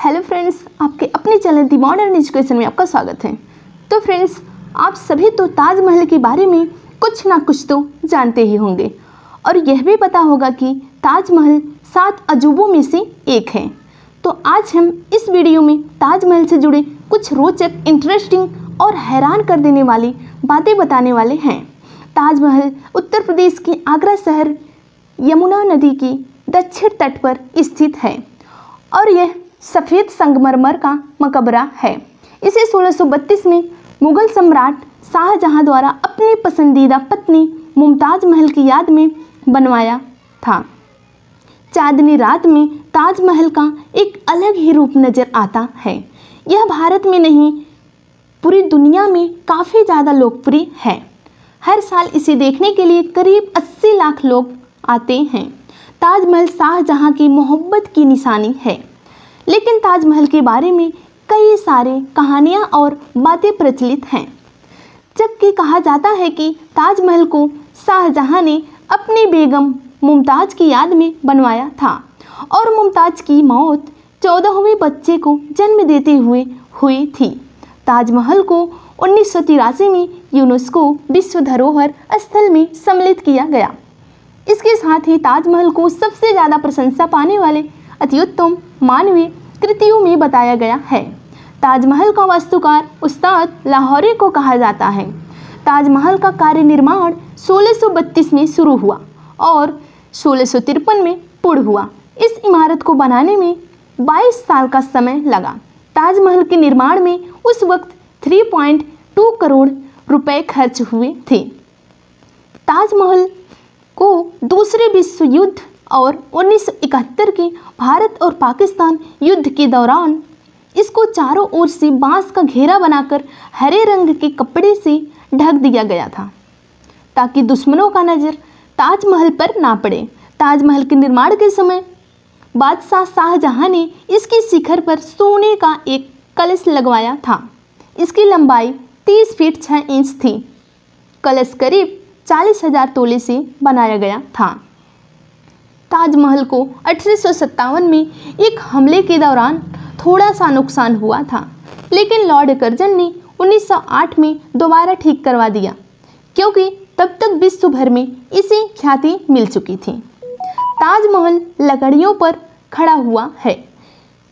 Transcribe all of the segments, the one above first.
Hello friends, आपके अपने channel दी modern education में आपका स्वागत है। तो फ्रेंड्स, आप सभी तो ताजमहल के बारे में कुछ ना कुछ तो जानते ही होंगे और यह भी पता होगा कि ताजमहल 7 अजूबों में से एक है। तो आज हम इस वीडियो में ताजमहल से जुड़े कुछ रोचक, इंटरेस्टिंग और हैरान कर देने वाली बातें बताने वाले हैं। ताजमहल उत्तर प्रदेश के आगरा शहर यमुना नदी की दक्षिण तट पर स्थित है और यह सफ़ेद संगमरमर का मकबरा है। इसे 1632 में मुगल सम्राट शाहजहां द्वारा अपनी पसंदीदा पत्नी मुमताज़ महल की याद में बनवाया था। चांदनी रात में ताजमहल का एक अलग ही रूप नज़र आता है। यह भारत में नहीं, पूरी दुनिया में काफ़ी ज़्यादा लोकप्रिय है। हर साल इसे देखने के लिए करीब 80 लाख लोग आते हैं। ताजमहल शाहजहां की मोहब्बत की निशानी है, लेकिन ताजमहल के बारे में कई सारे कहानियाँ और बातें प्रचलित हैं। जबकि कहा जाता है कि ताजमहल को शाहजहां ने अपनी बेगम मुमताज़ की याद में बनवाया था और मुमताज़ की मौत 14वें बच्चे को जन्म देते हुए हुई थी। ताजमहल को 1983 में यूनेस्को विश्व धरोहर स्थल में सम्मिलित किया गया। इसके साथ ही ताजमहल को सबसे ज़्यादा प्रशंसा पाने वाले अत्युत्तम मानवीय कृतियों में बताया गया है। ताजमहल का वास्तुकार उस्ताद लाहौरी को कहा जाता है। ताजमहल का कार्य निर्माण 1632 में शुरू हुआ और 1653 में पूर्ण हुआ। इस इमारत को बनाने में 22 साल का समय लगा। ताजमहल के निर्माण में उस वक्त 3.2 करोड़ रुपए खर्च हुए थे। ताजमहल को दूसरे विश्व युद्ध और 1971 के भारत और पाकिस्तान युद्ध के दौरान इसको चारों ओर से बांस का घेरा बनाकर हरे रंग के कपड़े से ढक दिया गया था ताकि दुश्मनों का नज़र ताजमहल पर ना पड़े। ताजमहल के निर्माण के समय बादशाह शाहजहां ने इसकी शिखर पर सोने का एक कलश लगवाया था। इसकी लंबाई 30 फीट 6 इंच थी। कलश करीब 40,000 तोले से बनाया गया था। ताजमहल को 1857 में एक हमले के दौरान थोड़ा सा नुकसान हुआ था, लेकिन लॉर्ड कर्जन ने 1908 में दोबारा ठीक करवा दिया, क्योंकि तब तक विश्व भर में इसे ख्याति मिल चुकी थी। ताजमहल लकड़ियों पर खड़ा हुआ है।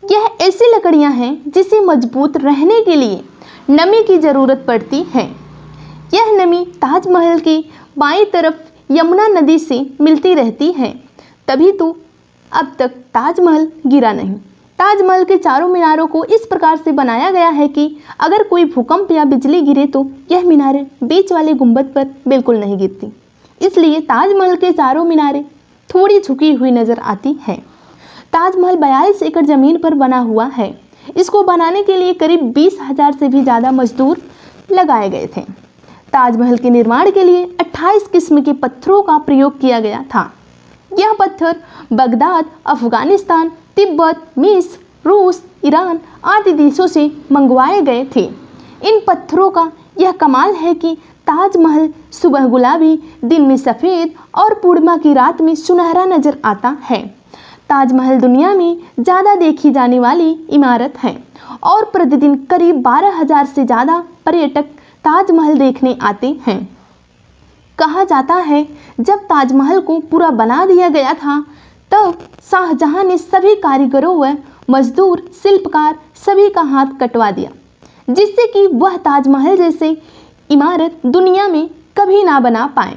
यह ऐसी लकड़ियां हैं जिसे मजबूत रहने के लिए नमी की ज़रूरत पड़ती है। यह नमी ताजमहल के बाईं तरफ यमुना नदी से मिलती रहती है, तभी तो अब तक ताजमहल गिरा नहीं। ताजमहल के चारों मीनारों को इस प्रकार से बनाया गया है कि अगर कोई भूकंप या बिजली गिरे तो यह मीनारें बीच वाले गुंबद पर बिल्कुल नहीं गिरती। इसलिए ताजमहल के चारों मीनारें थोड़ी झुकी हुई नज़र आती है। ताजमहल 42 एकड़ ज़मीन पर बना हुआ है। इसको बनाने के लिए करीब 20,000 से भी ज़्यादा मजदूर लगाए गए थे। ताजमहल के निर्माण के लिए 28 किस्म के पत्थरों का प्रयोग किया गया था। यह पत्थर बगदाद, अफगानिस्तान, तिब्बत, मिस्र, रूस, ईरान आदि देशों से मंगवाए गए थे। इन पत्थरों का यह कमाल है कि ताजमहल सुबह गुलाबी, दिन में सफ़ेद और पूर्णिमा की रात में सुनहरा नज़र आता है। ताजमहल दुनिया में ज़्यादा देखी जाने वाली इमारत है और प्रतिदिन करीब 12,000 से ज़्यादा पर्यटक ताजमहल देखने आते हैं। कहा जाता है जब ताजमहल को पूरा बना दिया गया था तब शाहजहां ने सभी कारीगरों व मजदूर, शिल्पकार सभी का हाथ कटवा दिया, जिससे कि वह ताजमहल जैसे इमारत दुनिया में कभी ना बना पाए।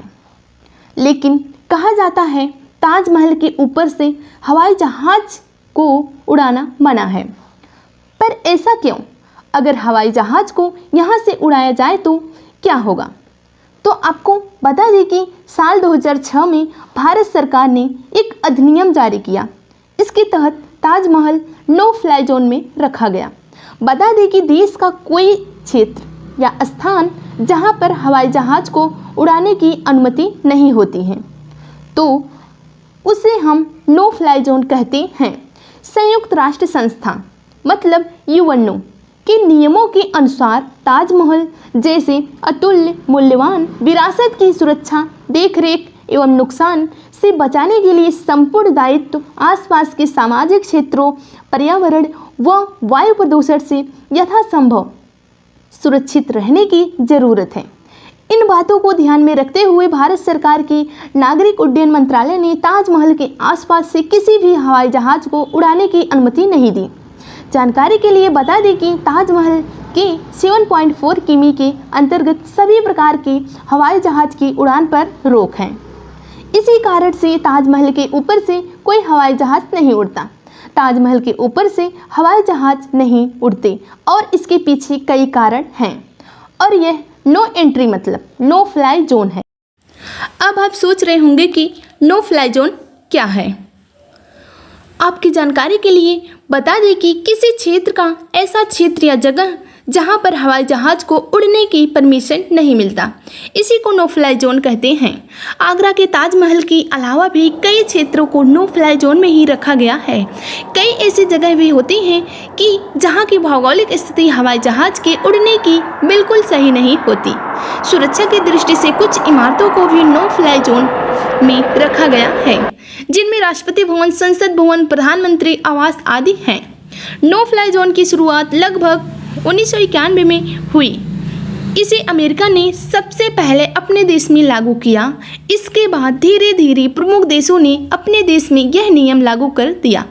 लेकिन कहा जाता है ताजमहल के ऊपर से हवाई जहाज को उड़ाना मना है। पर ऐसा क्यों? अगर हवाई जहाज को यहाँ से उड़ाया जाए तो क्या होगा? तो आपको बता दें कि साल 2006 में भारत सरकार ने एक अधिनियम जारी किया। इसके तहत ताजमहल नो फ्लाई जोन में रखा गया। बता दें कि देश का कोई क्षेत्र या स्थान जहां पर हवाई जहाज को उड़ाने की अनुमति नहीं होती है तो उसे हम नो फ्लाई जोन कहते हैं। संयुक्त राष्ट्र संस्था मतलब यूएनओ के नियमों के अनुसार ताजमहल जैसे अतुल्य मूल्यवान विरासत की सुरक्षा, देखरेख एवं नुकसान से बचाने के लिए संपूर्ण दायित्व आसपास के सामाजिक क्षेत्रों, पर्यावरण व वायु प्रदूषण से यथासंभव सुरक्षित रहने की जरूरत है। इन बातों को ध्यान में रखते हुए भारत सरकार की नागरिक उड्डयन मंत्रालय ने ताजमहल के आसपास से किसी भी हवाई जहाज को उड़ाने की अनुमति नहीं दी। जानकारी के लिए बता दें कि ताजमहल के 7.4 किमी के अंतर्गत सभी प्रकार के हवाई जहाज की उड़ान पर रोक है। इसी कारण से ताजमहल के ऊपर से कोई हवाई जहाज नहीं उड़ता। ताजमहल के ऊपर से हवाई जहाज नहीं उड़ते और इसके पीछे कई कारण हैं और यह नो एंट्री मतलब नो फ्लाई जोन है। अब आप सोच रहे होंगे कि नो फ्लाई जोन क्या है। आपकी जानकारी के लिए बता दें कि किसी क्षेत्र का ऐसा क्षेत्र या जगह जहां पर हवाई जहाज को उड़ने की परमिशन नहीं मिलता, इसी को नो फ्लाई जोन कहते हैं। आगरा के ताजमहल के अलावा भी कई क्षेत्रों को नो फ्लाई जोन में ही रखा गया है। कई ऐसी जगह भी होती हैं कि जहां की भौगोलिक स्थिति हवाई जहाज के उड़ने की बिल्कुल सही नहीं होती। सुरक्षा की दृष्टि से कुछ इमारतों को भी नो फ्लाई जोन में रखा गया है, जिनमें राष्ट्रपति भवन, संसद भवन, प्रधानमंत्री आवास आदि हैं। नो फ्लाई जोन की शुरुआत लगभग 1991 में हुई। इसे अमेरिका ने सबसे पहले अपने देश में लागू किया। इसके बाद धीरे धीरे प्रमुख देशों ने अपने देश में यह नियम लागू कर दिया।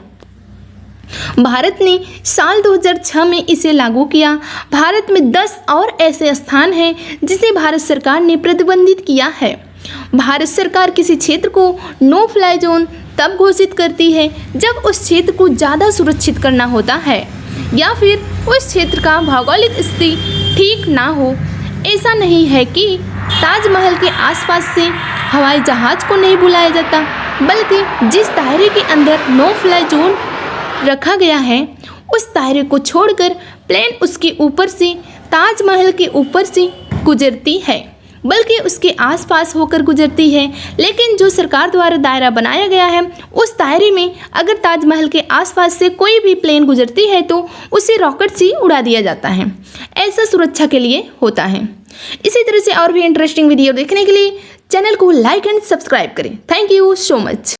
भारत ने साल 2006 में इसे लागू किया। भारत में 10 और ऐसे स्थान हैं जिसे भारत सरकार ने प्रतिबंधित किया है। भारत सरकार किसी क्षेत्र को नो फ्लाई जोन तब घोषित करती है जब उस क्षेत्र को ज़्यादा सुरक्षित करना होता है या फिर उस क्षेत्र का भौगोलिक स्थिति ठीक ना हो। ऐसा नहीं है कि ताजमहल के आसपास से हवाई जहाज को नहीं बुलाया जाता, बल्कि जिस दायरे के अंदर नो फ्लाई जोन रखा गया है उस दायरे को छोड़कर प्लेन उसके ऊपर से, ताजमहल के ऊपर से गुजरती है, बल्कि उसके आसपास होकर गुजरती है। लेकिन जो सरकार द्वारा दायरा बनाया गया है उस दायरे में अगर ताजमहल के आसपास से कोई भी प्लेन गुजरती है तो उसे रॉकेट से उड़ा दिया जाता है। ऐसा सुरक्षा के लिए होता है। इसी तरह से और भी इंटरेस्टिंग वीडियो देखने के लिए चैनल को लाइक एंड सब्सक्राइब करें। Thank you so much.